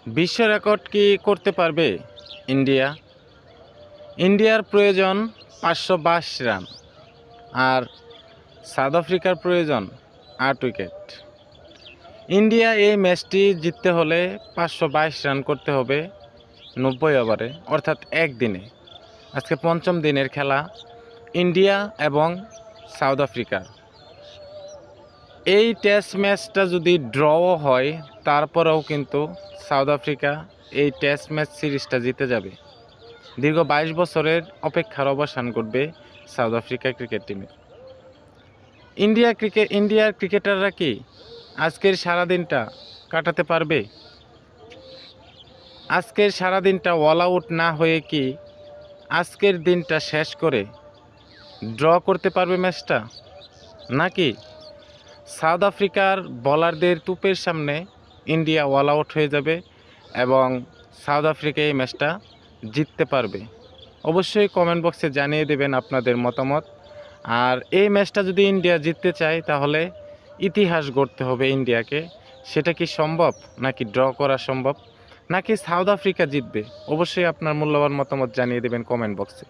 বিশ্ব রেকর্ড কি করতে পারবে ইন্ডিয়া? ইন্ডিয়ার প্রয়োজন 522 রান, আর সাউথ আফ্রিকার প্রয়োজন 8 উইকেট। ইন্ডিয়া এই ম্যাচটি জিততে হলে 522 রান করতে হবে 90 ওভারে, অর্থাৎ একদিনে। আজকে পঞ্চম দিনের খেলা ইন্ডিয়া এবং সাউথ আফ্রিকা। এই টেস্ট ম্যাচটা যদি ড্রও হয়, তারপরেও কিন্তু সাউথ আফ্রিকা এই টেস্ট ম্যাচ সিরিজটা জিতে যাবে। দীর্ঘ 22 বছরের অপেক্ষার অবসান ঘটবে সাউথ আফ্রিকা ক্রিকেট টিমের। ইন্ডিয়ার ক্রিকেটাররা কি আজকের সারাদিনটা কাটাতে পারবে? আজকের সারাদিনটা অল আউট না হয়ে কি আজকের দিনটা শেষ করে ড্র করতে পারবে ম্যাচটা? নাকি সাউথ আফ্রিকার বোলারদের তুপের সামনে ইন্ডিয়া অল আউট হয়ে যাবে এবং সাউথ আফ্রিকা এই ম্যাচটা জিততে পারবে? অবশ্যই কমেন্ট বক্সে জানিয়ে দেবেন আপনাদের মতামত। আর এই ম্যাচটা যদি ইন্ডিয়া জিততে চায়, তাহলে ইতিহাস গড়তে হবে ইন্ডিয়াকে। সেটা কি সম্ভব, নাকি ড্র করা সম্ভব, নাকি সাউথ আফ্রিকা জিতবে? অবশ্যই আপনার মূল্যবান মতামত জানিয়ে দেবেন কমেন্ট বক্সে।